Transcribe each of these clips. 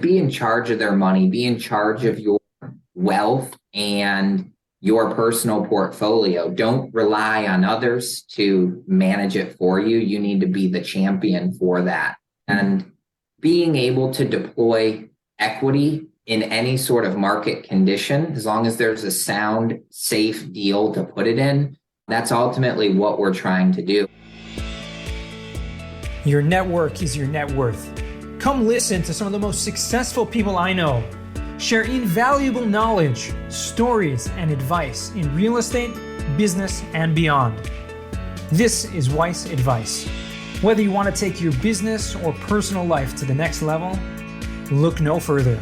be in charge of their money, be in charge of your wealth and your personal portfolio. Don't rely on others to manage it for you. You need to be the champion for that. And being able to deploy equity in any sort of market condition, as long as there's a sound, safe deal to put it in, that's ultimately what we're trying to do. Your network is your net worth. Come listen to some of the most successful people I know share invaluable knowledge, stories, and advice in real estate, business, and beyond. This is Weiss Advice. Whether you want to take your business or personal life to the next level, look no further.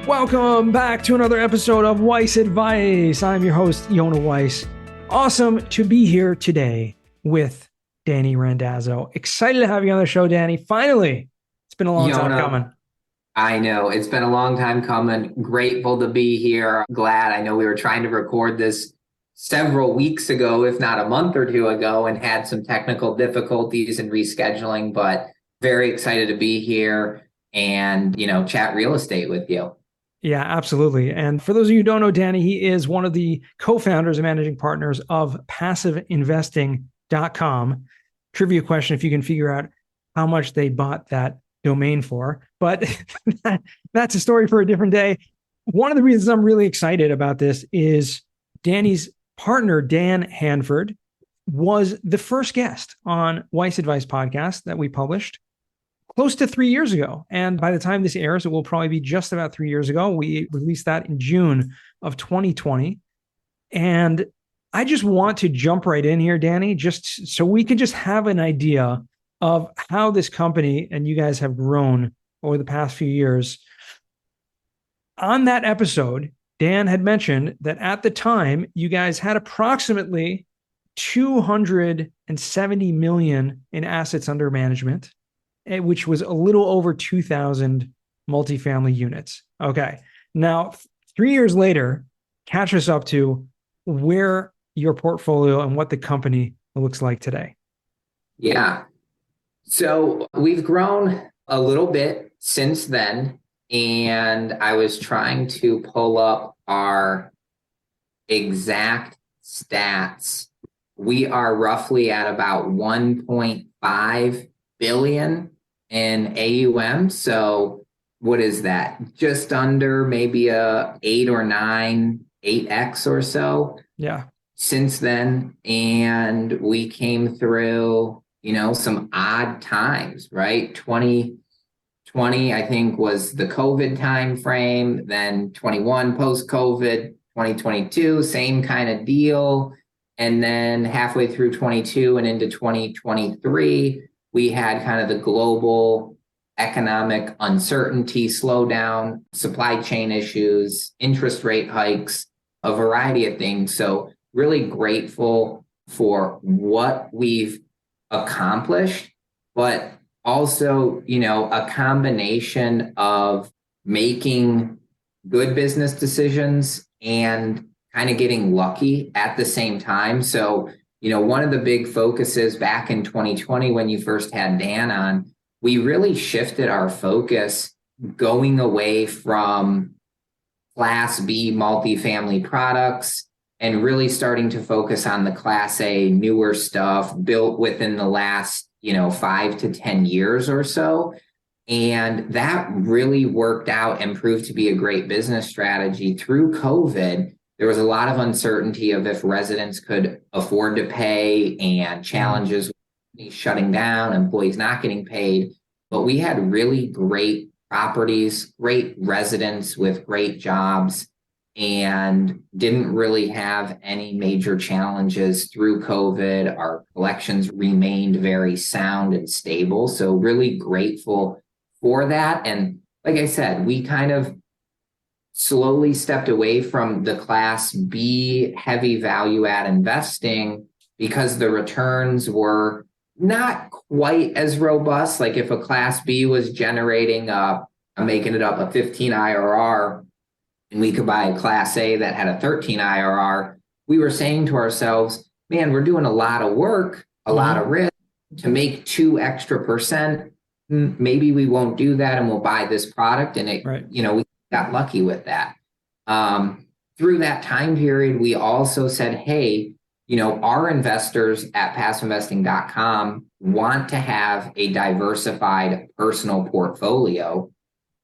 Welcome back to another episode of Weiss Advice. I'm your host, Yona Weiss. Awesome to be here today with Danny Randazzo. Excited to have you on the show, Danny. Finally, it's been a long time coming. I know. It's been a long time coming. Grateful to be here. Glad. I know we were trying to record this several weeks ago, if not a month or two ago, and had some technical difficulties in rescheduling, but very excited to be here and, chat real estate with you. Yeah, absolutely. And for those of you who don't know Danny, he is one of the co-founders and managing partners of passiveinvesting.com. Trivia question, if you can figure out how much they bought that domain for, but that's a story for a different day. One of the reasons I'm really excited about this is Danny's partner, Dan Hanford, was the first guest on Weiss Advice podcast that we published close to 3 years ago. And by the time this airs, it will probably be just about 3 years ago. We released that in June of 2020. And I just want to jump right in here, Danny, just so we can just have an idea of how this company and you guys have grown over the past few years. On that episode, Dan had mentioned that at the time, you guys had approximately 270 million in assets under management, which was a little over 2,000 multifamily units. Okay. Now, 3 years later, catch us up to where your portfolio and what the company looks like today. Yeah. So we've grown a little bit since then, and I was trying to pull up our exact stats. We are roughly at about 1.5 billion in AUM. So what is that? Just under maybe a 8x or so. Yeah. Since then. And we came through, some odd times, right? 2020, I think, was the COVID time frame. Then 21 post-COVID, 2022, same kind of deal. And then halfway through 22 and into 2023, we had kind of the global economic uncertainty, slowdown, supply chain issues, interest rate hikes, a variety of things. So really grateful for what we've accomplished, but also, a combination of making good business decisions and kind of getting lucky at the same time. So, one of the big focuses back in 2020, when you first had Dan on, we really shifted our focus going away from Class B multifamily products and really starting to focus on the Class A newer stuff built within the last, 5 to 10 years or so. And that really worked out and proved to be a great business strategy. Through COVID, there was a lot of uncertainty of if residents could afford to pay and challenges with shutting down, employees not getting paid. But we had really great properties, great residents with great jobs, and didn't really have any major challenges through COVID. Our collections remained very sound and stable. So really grateful for that. And like I said, we kind of slowly stepped away from the Class B heavy value add investing because the returns were not quite as robust. Like if a Class B was generating I'm making it up, a 15 IRR, and we could buy a Class A that had a 13 IRR, we were saying to ourselves, man, we're doing a lot of work, a lot of risk to make 2% extra. maybe we won't do that and we'll buy this product. And Right. we got lucky with that. Through that time period, we also said, hey, our investors at passiveinvesting.com want to have a diversified personal portfolio,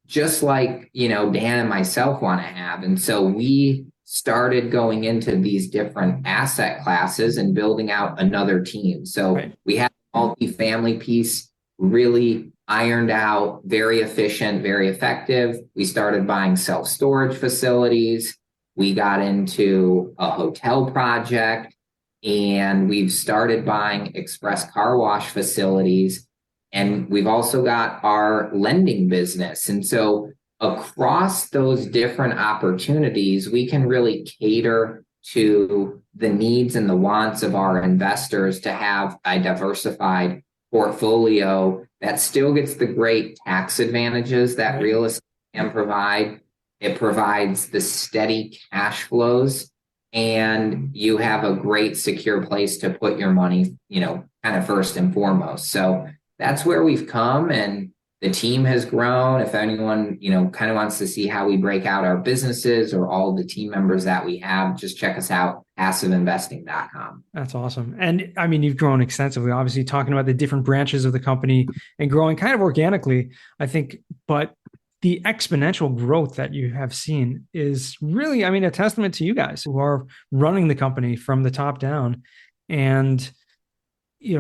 just like, Dan and myself want to have. And so we started going into these different asset classes and building out another team. So Right. we had a multifamily piece really ironed out, very efficient, very effective. We started buying self-storage facilities. We got into a hotel project, and we've started buying express car wash facilities. And we've also got our lending business. And so across those different opportunities, we can really cater to the needs and the wants of our investors to have a diversified portfolio that still gets the great tax advantages that real estate can provide. It provides the steady cash flows, and you have a great secure place to put your money, kind of first and foremost. So that's where we've come, and the team has grown. If anyone, kind of wants to see how we break out our businesses or all the team members that we have, just check us out, passiveinvesting.com. That's awesome. And I mean, you've grown extensively, obviously talking about the different branches of the company and growing kind of organically, I think, but the exponential growth that you have seen is really, I mean, a testament to you guys who are running the company from the top down and,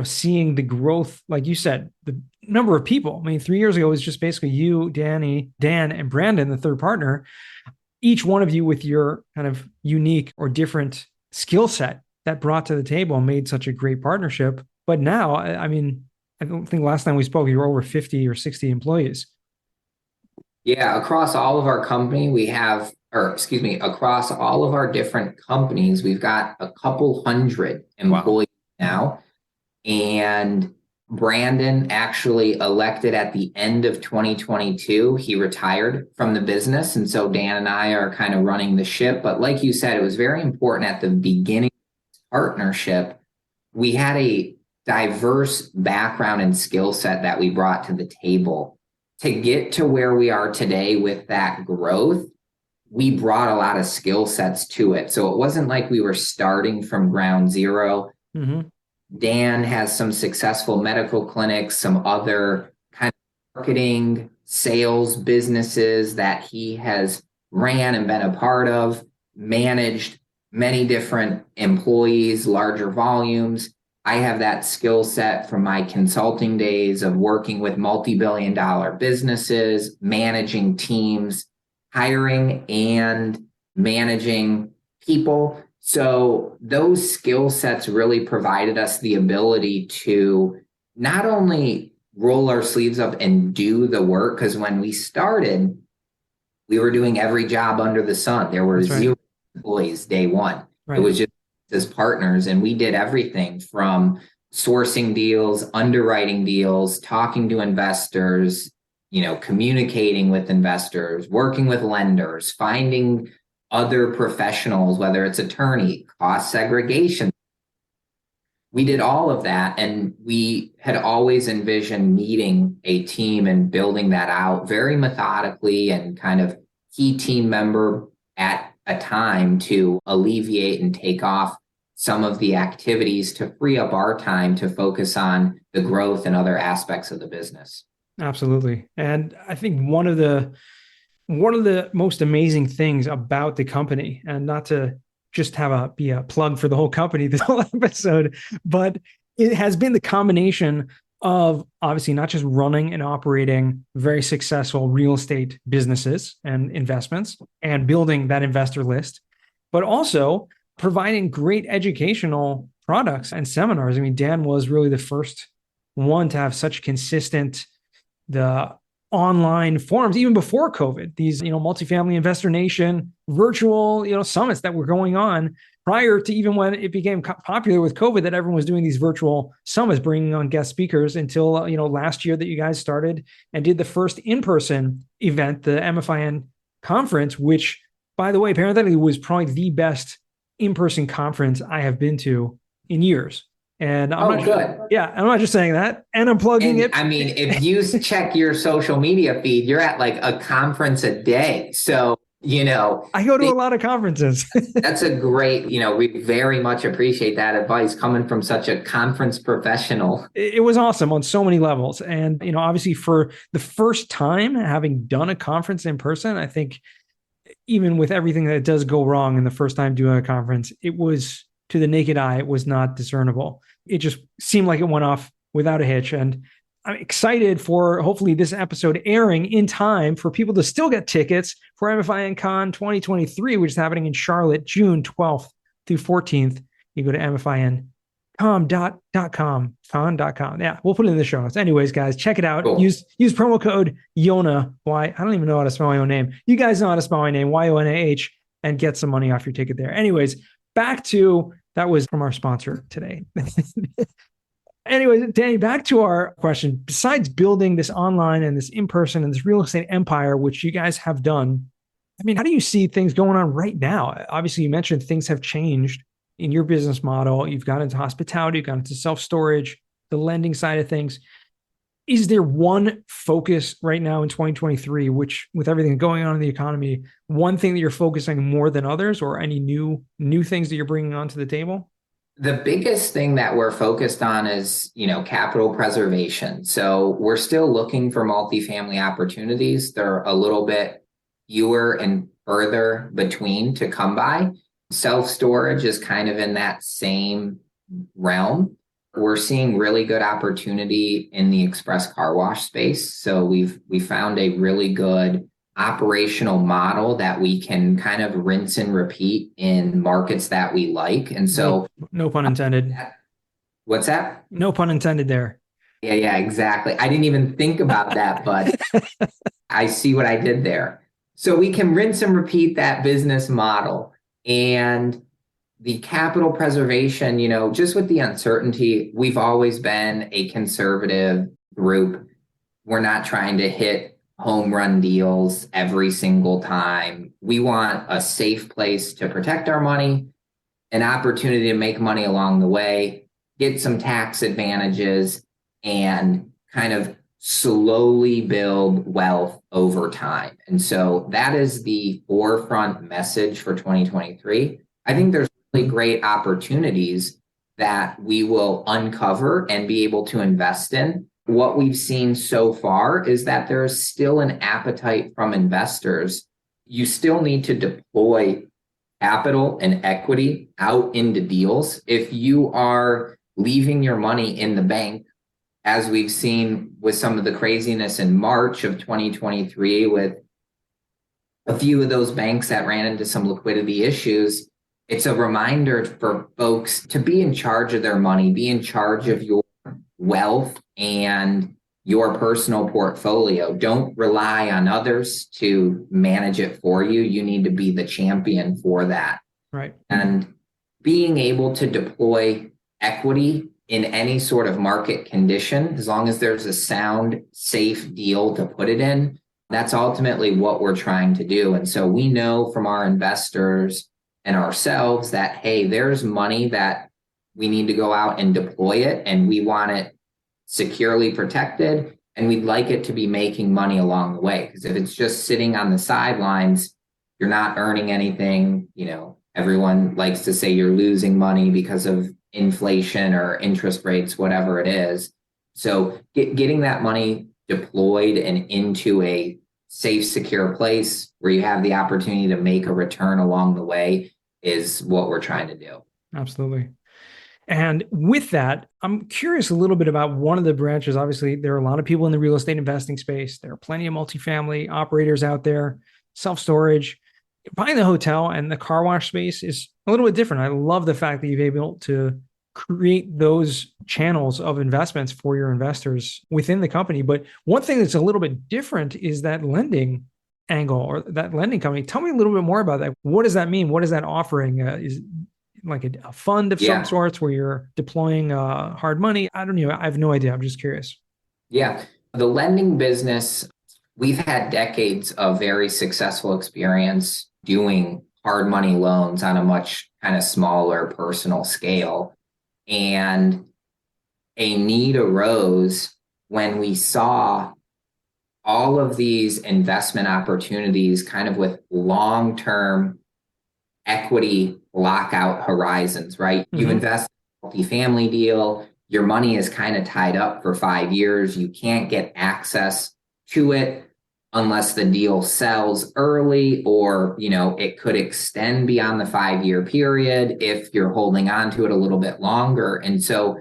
seeing the growth, like you said, the number of people. I mean, 3 years ago, it was just basically you, Danny, Dan, and Brandon, the third partner, each one of you with your kind of unique or different skill set that brought to the table and made such a great partnership. But now, I mean, I don't think last time we spoke, you were over 50 or 60 employees. Yeah, across all of our company, across all of our different companies, we've got a couple hundred employees now. And Brandon actually elected at the end of 2022. He retired from the business. And so Dan and I are kind of running the ship. But like you said, it was very important at the beginning of this partnership. We had a diverse background and skill set that we brought to the table. To get to where we are today with that growth, we brought a lot of skill sets to it. So it wasn't like we were starting from ground zero. Mm-hmm. Dan has some successful medical clinics, some other kind of marketing, sales businesses that he has ran and been a part of, managed many different employees, larger volumes. I have that skill set from my consulting days of working with multi-billion-dollar businesses, managing teams, hiring and managing people. So those skill sets really provided us the ability to not only roll our sleeves up and do the work, because when we started, we were doing every job under the sun. There were zero employees day one. It was just as partners, and we did everything from sourcing deals, underwriting deals, talking to investors, communicating with investors, working with lenders, finding other professionals, whether it's attorney, cost segregation. We did all of that, and we had always envisioned meeting a team and building that out very methodically and kind of key team member at a time to alleviate and take off some of the activities to free up our time to focus on the growth and other aspects of the business. Absolutely. And I think one of the most amazing things about the company, and not to just be a plug for the whole company this whole episode, but it has been the combination of obviously not just running and operating very successful real estate businesses and investments and building that investor list, but also providing great educational products and seminars. I mean, Dan was really the first one to have such the online forums, even before COVID, these, multifamily investor nation virtual, summits that were going on prior to even when it became popular with COVID, that everyone was doing these virtual summits, bringing on guest speakers until, last year that you guys started and did the first in-person event, the MFIN conference, which, by the way, parenthetically, was probably the best in-person conference I have been to in years. And I'm Oh, not, good. yeah, I'm not just saying that. And I'm plugging And it. I mean, if you check your social media feed, you're at like a conference a day. So, I go to a lot of conferences. that's a great, we very much appreciate that advice coming from such a conference professional. It was awesome on so many levels. And, obviously for the first time having done a conference in person, I think even with everything that does go wrong in the first time doing a conference, it was to the naked eye, it was not discernible. It just seemed like it went off without a hitch. And I'm excited for hopefully this episode airing in time for people to still get tickets for MFIN Con 2023, which is happening in Charlotte, June 12th through 14th. You go to mfincom.com. Yeah, we'll put it in the show notes. Anyways, guys, check it out. Cool. Use promo code YONA. I don't even know how to spell my own name. You guys know how to spell my name, YONAH, and get some money off your ticket there. Anyways, back to that was from our sponsor today. Anyways, Danny, back to our question. Besides building this online and this in-person and this real estate empire, which you guys have done, I mean, how do you see things going on right now? Obviously, you mentioned things have changed in your business model. You've got into hospitality, you've got into self-storage, the lending side of things. Is there one focus right now in 2023, which with everything going on in the economy, one thing that you're focusing more than others, or any new things that you're bringing onto the table? The biggest thing that we're focused on is, capital preservation. So we're still looking for multifamily opportunities. They're a little bit fewer and further between to come by. Self-storage is kind of in that same realm. We're seeing really good opportunity in the express car wash space. So we found a really good operational model that we can kind of rinse and repeat in markets that we like. And so no pun intended. What's that? No pun intended there. Yeah, exactly. I didn't even think about that, but I see what I did there. So we can rinse and repeat that business model. And the capital preservation, just with the uncertainty, we've always been a conservative group. We're not trying to hit home run deals every single time. We want a safe place to protect our money, an opportunity to make money along the way, get some tax advantages, and kind of slowly build wealth over time. And so that is the forefront message for 2023. I think there's really great opportunities that we will uncover and be able to invest in. What we've seen so far is that there is still an appetite from investors. You still need to deploy capital and equity out into deals. If you are leaving your money in the bank, as we've seen with some of the craziness in March of 2023 with a few of those banks that ran into some liquidity issues, it's a reminder for folks to be in charge of their money, be in charge of your wealth and your personal portfolio. Don't rely on others to manage it for you. You need to be the champion for that. Right. And being able to deploy equity in any sort of market condition, as long as there's a sound, safe deal to put it in, that's ultimately what we're trying to do. And so we know from our investors and ourselves that, hey, there's money that we need to go out and deploy it, and we want it securely protected, and we'd like it to be making money along the way. Because if it's just sitting on the sidelines, you're not earning anything. Everyone likes to say you're losing money because of inflation or interest rates, whatever it is. So getting that money deployed and into a safe, secure place where you have the opportunity to make a return along the way is what we're trying to do. Absolutely. And with that, I'm curious a little bit about one of the branches. Obviously, there are a lot of people in the real estate investing space. There are plenty of multifamily operators out there, self-storage. Buying the hotel and the car wash space is a little bit different. I love the fact that you've been able to create those channels of investments for your investors within the company. But one thing that's a little bit different is that lending angle or that lending company. Tell me a little bit more about that. What does that mean? What is that offering? Is like a fund of some sorts where you're deploying hard money? I don't know. I have no idea. I'm just curious. Yeah. The lending business, we've had decades of very successful experience doing hard money loans on a much kind of smaller personal scale. And a need arose when we saw all of these investment opportunities kind of with long-term equity lockout horizons, right? Mm-hmm. You invest in a multifamily deal, your money is kind of tied up for 5 years. You can't get access to it unless the deal sells early, or, it could extend beyond the 5-year period if you're holding on to it a little bit longer. And so,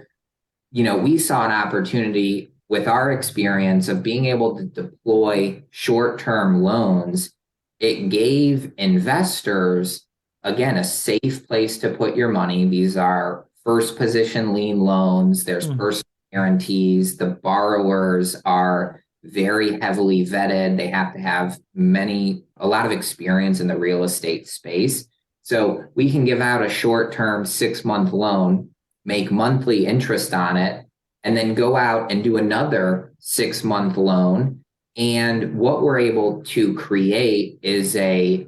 we saw an opportunity with our experience of being able to deploy short-term loans. It gave investors, again, a safe place to put your money. These are first position lien loans. There's personal guarantees. The borrowers are very heavily vetted. They have to have a lot of experience in the real estate space. So we can give out a short-term 6-month loan, make monthly interest on it, and then go out and do another 6-month loan. And what we're able to create is a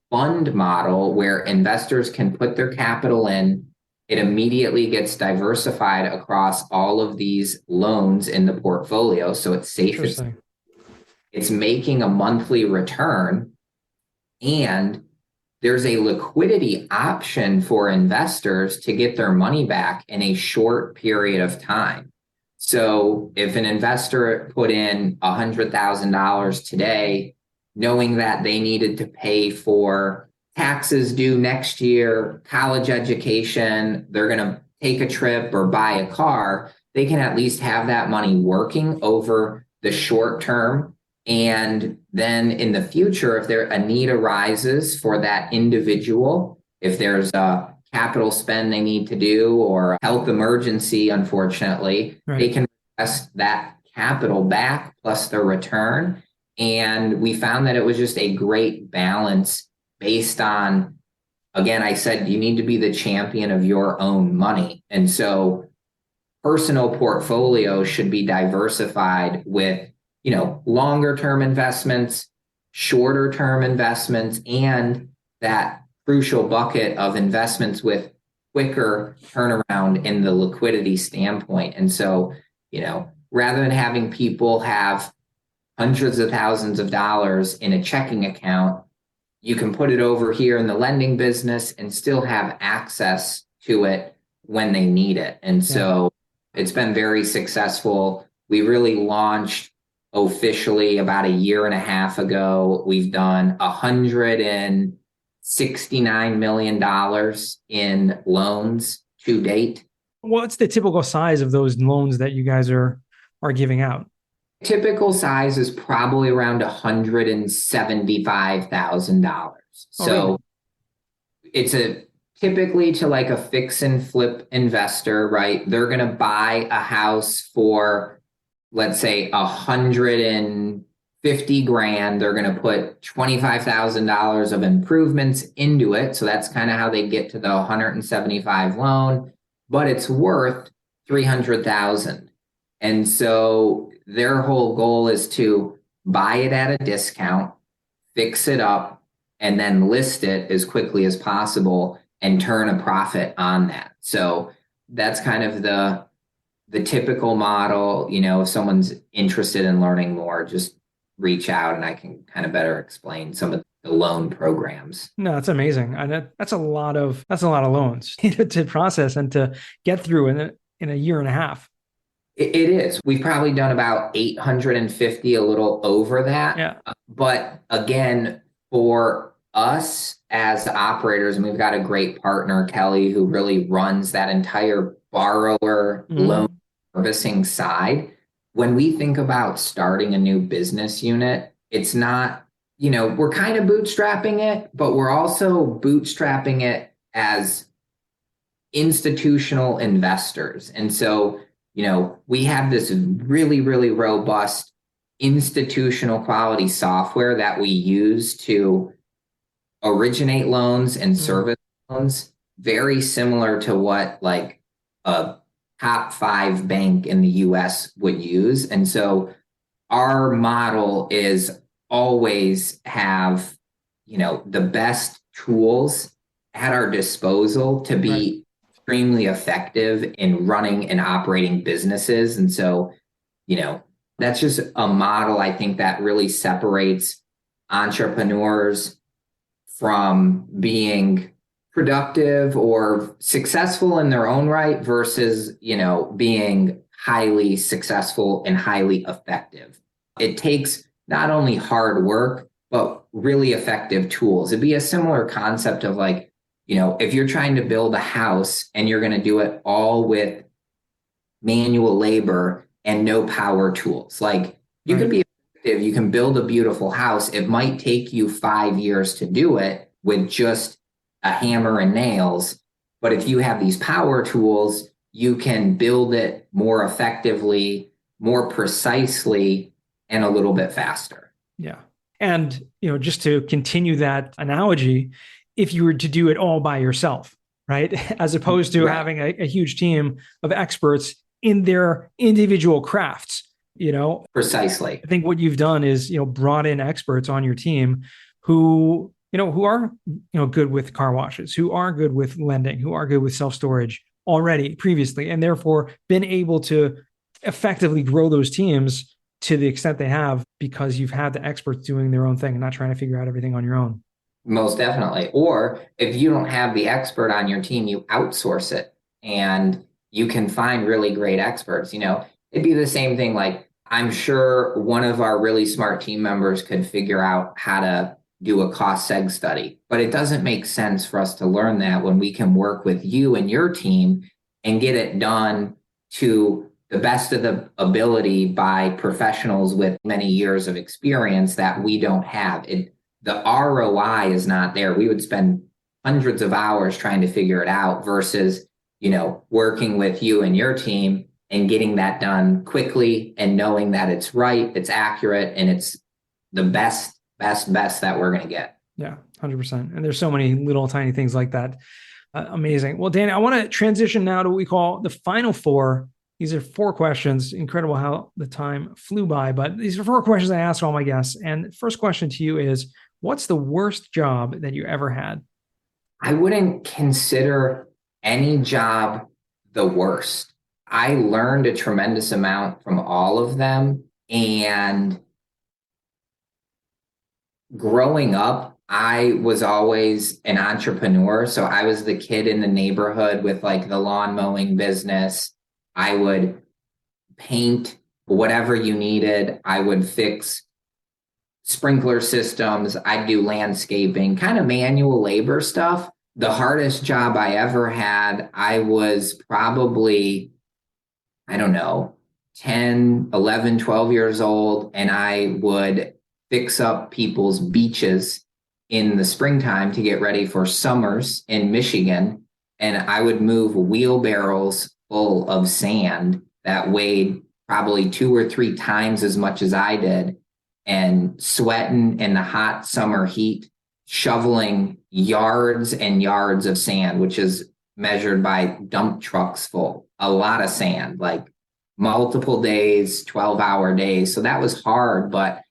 fund model where investors can put their capital in. It immediately gets diversified across all of these loans in the portfolio. So it's safe. It's making a monthly return, and there's a liquidity option for investors to get their money back in a short period of time. So if an investor put in $100,000 today, knowing that they needed to pay for taxes due next year, college education, they're going to take a trip or buy a car, they can at least have that money working over the short term. And then in the future, if a need arises for that individual, if there's a capital spend they need to do or a health emergency, unfortunately, they can invest that capital back plus their return. And we found that it was just a great balance based on, again, I said, you need to be the champion of your own money. And so personal portfolios should be diversified with, longer term investments, shorter term investments, and that crucial bucket of investments with quicker turnaround in the liquidity standpoint. And so, rather than having people have hundreds of thousands of dollars in a checking account, you can put it over here in the lending business and still have access to it when they need it. And so it's been very successful. We really launched officially about a year and a half ago. We've done $169 million in loans to date. What's the typical size of those loans that you guys are giving out? Typical size is probably around $175,000. So it's typically to like a fix and flip investor, right? They're going to buy a house for, let's say, $150,000. They're going to put $25,000 of improvements into it. So that's kind of how they get to the 175 loan, but it's worth $300,000. And so their whole goal is to buy it at a discount, fix it up, and then list it as quickly as possible and turn a profit on that. So that's kind of the typical model. If someone's interested in learning more, just reach out and I can kind of better explain some of the loan programs. No, that's amazing. And that's a lot of loans to process and to get through in a year and a half. It is. We've probably done about 850, a little over that. Yeah. But again, for us as operators, and we've got a great partner, Kelly, who really runs that entire borrower loan servicing side. When we think about starting a new business unit, it's not, we're kind of bootstrapping it, but we're also bootstrapping it as institutional investors. And so, we have this really, really robust institutional quality software that we use to originate loans and service loans, very similar to what like a top 5 bank in the US would use. And so our model is always have, the best tools at our disposal to be extremely effective in running and operating businesses. And so, that's just a model I think that really separates entrepreneurs from being productive or successful in their own right versus, being highly successful and highly effective. It takes not only hard work, but really effective tools. It'd be a similar concept of like, if you're trying to build a house and you're going to do it all with manual labor and no power tools, like you can be effective, you can build a beautiful house. It might take you 5 years to do it with just a hammer and nails. But if you have these power tools, you can build it more effectively, more precisely, and a little bit faster. Yeah. And, just to continue that analogy, if you were to do it all by yourself, right? As opposed to having a huge team of experts in their individual crafts, Precisely. I think what you've done is, brought in experts on your team who are, good with car washes, who are good with lending, who are good with self-storage already previously, and therefore been able to effectively grow those teams to the extent they have because you've had the experts doing their own thing and not trying to figure out everything on your own. Most definitely. Or if you don't have the expert on your team, you outsource it and you can find really great experts. It'd be the same thing. Like, I'm sure one of our really smart team members could figure out how to do a cost seg study, but it doesn't make sense for us to learn that when we can work with you and your team and get it done to the best of the ability by professionals with many years of experience that we don't have. The ROI is not there. We would spend hundreds of hours trying to figure it out versus, working with you and your team and getting that done quickly and knowing that it's right, it's accurate, and it's the best that we're going to get. Yeah, 100%. And there's so many little tiny things like that. Amazing. Well, Danny, I want to transition now to what we call the final four. These are 4 questions. Incredible how the time flew by, but these are 4 questions I ask all my guests. And first question to you is, what's the worst job that you ever had? I wouldn't consider any job the worst. I learned a tremendous amount from all of them. And growing up, I was always an entrepreneur. So I was the kid in the neighborhood with like the lawn mowing business. I would paint whatever you needed. I would fix sprinkler systems. I'd do landscaping, kind of manual labor stuff. The hardest job I ever had, I was probably, I don't know, 10, 11, 12 years old, and I would fix up people's beaches in the springtime to get ready for summers in Michigan. And I would move wheelbarrows full of sand that weighed probably 2 or 3 times as much as I did, and sweating in the hot summer heat, shoveling yards and yards of sand, which is measured by dump trucks full, a lot of sand, like multiple days, 12-hour days. So that was hard, but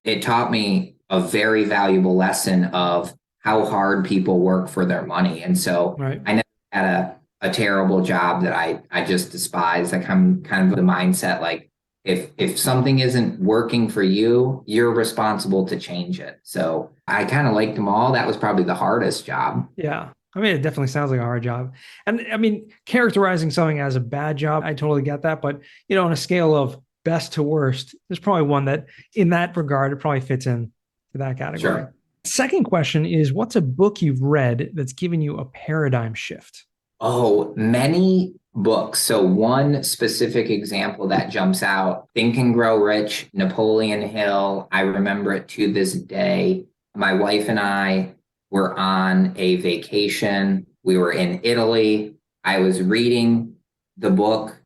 it taught me a very valuable lesson of how hard people work for their money. And so I never had a terrible job that I just despise. Like, I'm kind of the mindset, like, if something isn't working for you, you're responsible to change it. So I kind of liked them all. That was probably the hardest job. Yeah. I mean, it definitely sounds like a hard job. And I mean, characterizing something as a bad job, I totally get that. But, on a scale of best to worst, there's probably one that in that regard, it probably fits in to that category. Sure. Second question is, what's a book you've read that's given you a paradigm shift? Oh, many books. So one specific example that jumps out, Think and Grow Rich, Napoleon Hill. I remember it to this day. My wife and I were on a vacation. We were in Italy. I was reading the book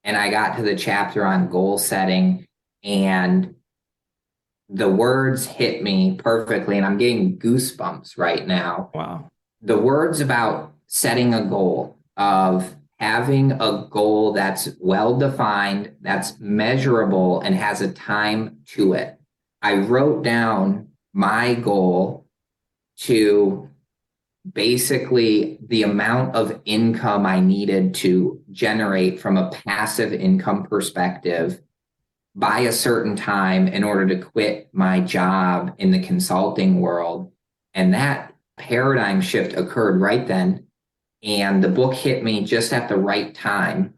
and I got to the chapter on goal setting, and the words hit me perfectly. And I'm getting goosebumps right now. Wow. The words about setting a goal, of having a goal that's well-defined, that's measurable, and has a time to it. I wrote down my goal to basically the amount of income I needed to generate from a passive income perspective by a certain time in order to quit my job in the consulting world. And that paradigm shift occurred right then. And the book hit me just at the right time.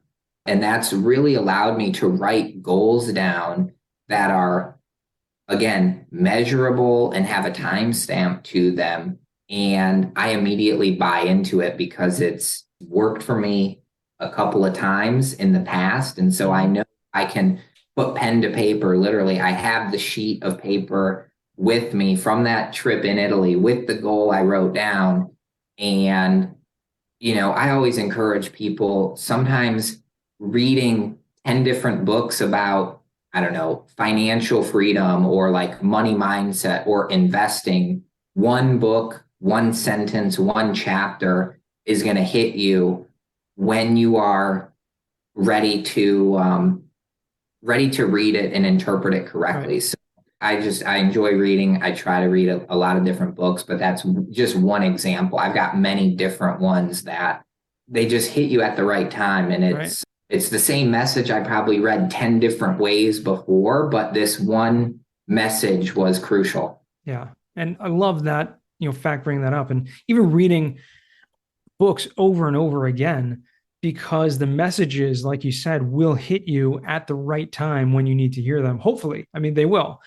And that's really allowed me to write goals down that are, again, measurable and have a timestamp to them. And I immediately buy into it because it's worked for me a couple of times in the past. And so I know I can put pen to paper. Literally, I have the sheet of paper with me from that trip in Italy with the goal I wrote down. And, I always encourage people sometimes reading 10 different books about, I don't know, financial freedom or like money mindset or investing. One book, one sentence, one chapter is going to hit you when you are ready to read it and interpret it correctly. Right. So I enjoy reading. I try to read a lot of different books, but that's just one example. I've got many different ones that they just hit you at the right time. And it's the same message I probably read 10 different ways before, but this one message was crucial. Yeah. And I love that, fact bringing that up, and even reading books over and over again, because the messages, like you said, will hit you at the right time when you need to hear them. Hopefully. I mean, they will.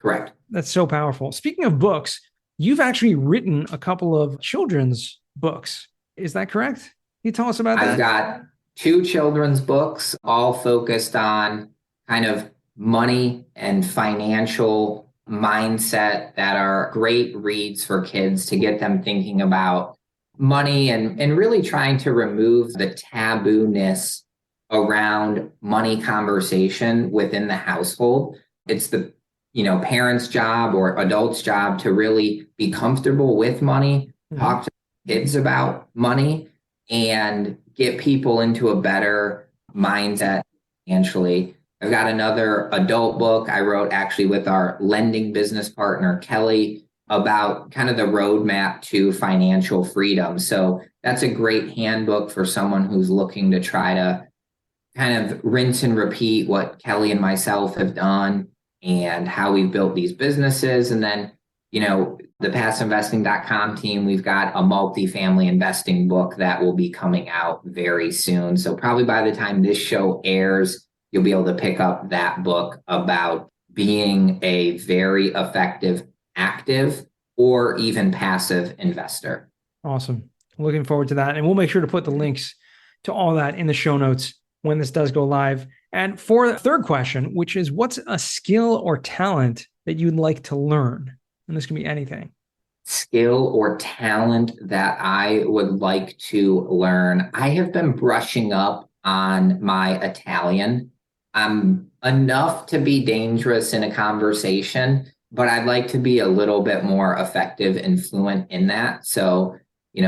Correct. That's so powerful. Speaking of books, you've actually written a couple of children's books. Is that correct? Can you tell us about that? I've got 2 children's books, all focused on kind of money and financial mindset, that are great reads for kids to get them thinking about money and really trying to remove the taboo-ness around money conversation within the household. It's the parents' job or adults' job to really be comfortable with money, talk to kids about money, and get people into a better mindset financially. I've got another adult book I wrote actually with our lending business partner, Kelly, about kind of the roadmap to financial freedom. So that's a great handbook for someone who's looking to try to kind of rinse and repeat what Kelly and myself have done and how we've built these businesses. And then, the passiveinvesting.com team, we've got a multifamily investing book that will be coming out very soon. So probably by the time this show airs, you'll be able to pick up that book about being a very effective, active, or even passive investor. Awesome. Looking forward to that. And we'll make sure to put the links to all that in the show notes when this does go live. And for the third question, which is, what's a skill or talent that you'd like to learn? And this can be anything. Skill or talent that I would like to learn. I have been brushing up on my Italian. I'm enough to be dangerous in a conversation, but I'd like to be a little bit more effective and fluent in that. So,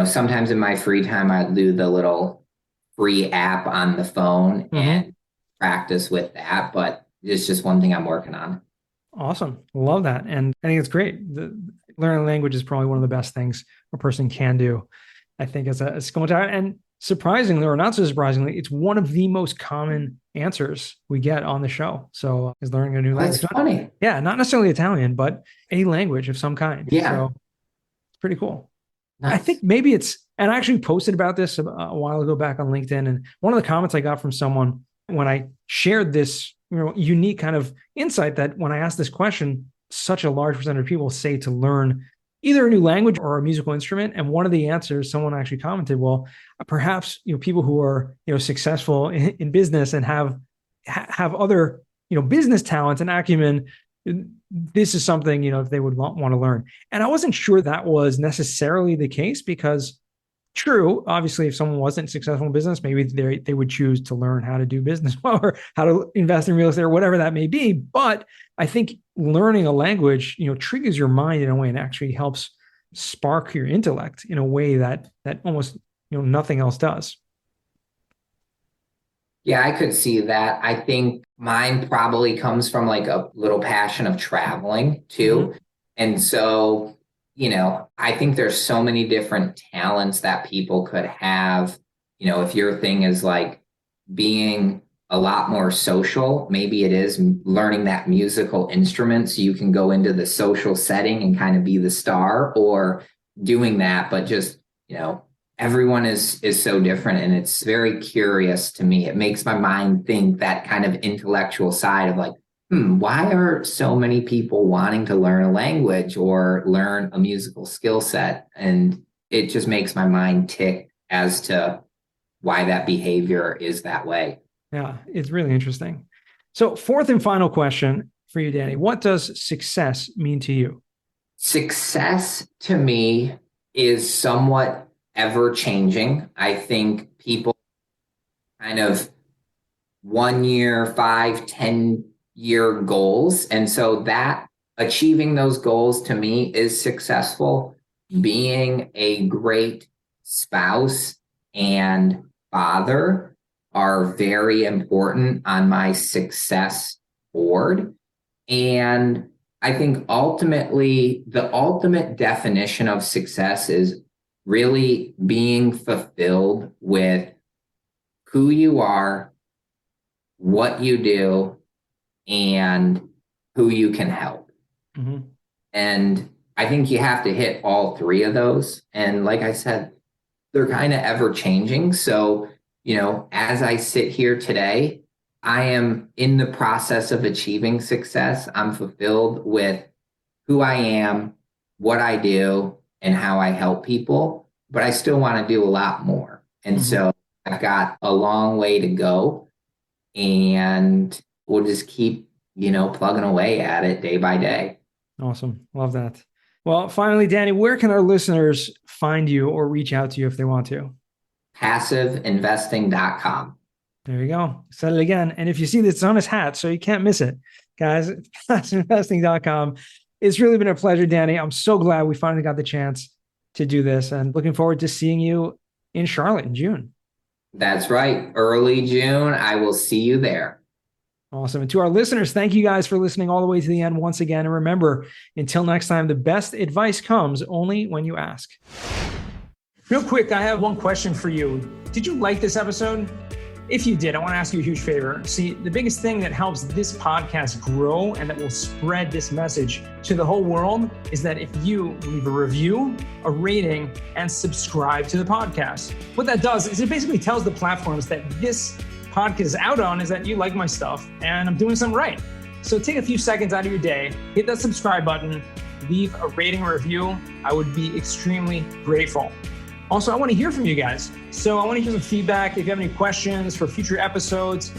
sometimes in my free time, I do the little free app on the phone and practice with that, but it's just one thing I'm working on. Awesome. Love that. And I think it's great. Learning language is probably one of the best things a person can do, I think, as a skill. And surprisingly, or not so surprisingly, it's one of the most common answers we get on the show. So is learning a new language. That's funny. Yeah, not necessarily Italian, but a language of some kind. Yeah. So it's pretty cool. Nice. I think maybe and I actually posted about this a while ago back on LinkedIn. And one of the comments I got from someone when I shared this unique kind of insight, that when I asked this question, such a large percentage of people say to learn either a new language or a musical instrument. And one of the answers, someone actually commented, well, perhaps, people who are, successful in business and have other, business talents and acumen, this is something, if they would want to learn. And I wasn't sure that was necessarily the case, because true, obviously, if someone wasn't successful in business, maybe they would choose to learn how to do business well, or how to invest in real estate, or whatever that may be. But I think learning a language, triggers your mind in a way and actually helps spark your intellect in a way that almost, nothing else does. Yeah, I could see that. I think mine probably comes from like a little passion of traveling too. And so I think there's so many different talents that people could have. If your thing is like being a lot more social, maybe it is learning that musical instrument so you can go into the social setting and kind of be the star, or doing that, but just, everyone is so different, and it's very curious to me. It makes my mind think, that kind of intellectual side of like, why are so many people wanting to learn a language or learn a musical skill set? And it just makes my mind tick as to why that behavior is that way. Yeah, it's really interesting. So, fourth and final question for you, Danny. What does success mean to you? Success to me is somewhat ever changing. I think people kind of 1 year, 5, 10-year goals. And so that achieving those goals to me is successful. Being a great spouse and father are very important on my success board. And I think ultimately, the ultimate definition of success is really being fulfilled with who you are, what you do, and who you can help. Mm-hmm. And I think you have to hit all three of those. And like I said, they're kind of ever changing. So, as I sit here today, I am in the process of achieving success. I'm fulfilled with who I am, what I do, and how I help people. But I still want to do a lot more. And so I've got a long way to go. And we'll just keep, plugging away at it day by day. Awesome. Love that. Well, finally, Danny, where can our listeners find you or reach out to you if they want to? Passiveinvesting.com. There you go. Said it again. And if you see this, it's on his hat, so you can't miss it. Guys, passiveinvesting.com. It's really been a pleasure, Danny. I'm so glad we finally got the chance to do this, and looking forward to seeing you in Charlotte in June. That's right. Early June. I will see you there. Awesome. And to our listeners, thank you guys for listening all the way to the end once again. And remember, until next time, the best advice comes only when you ask. Real quick, I have one question for you. Did you like this episode? If you did, I want to ask you a huge favor. See, the biggest thing that helps this podcast grow and that will spread this message to the whole world is that if you leave a review, a rating, and subscribe to the podcast. What that does is it basically tells the platforms that this podcast is out on is that you like my stuff and I'm doing something right. So take a few seconds out of your day, hit that subscribe button, leave a rating or review. I would be extremely grateful. Also, I want to hear from you guys. So I want to hear some feedback. If you have any questions for future episodes,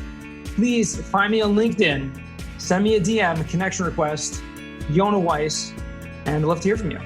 please find me on LinkedIn, send me a DM, a connection request, Yona Weiss, and I'd love to hear from you.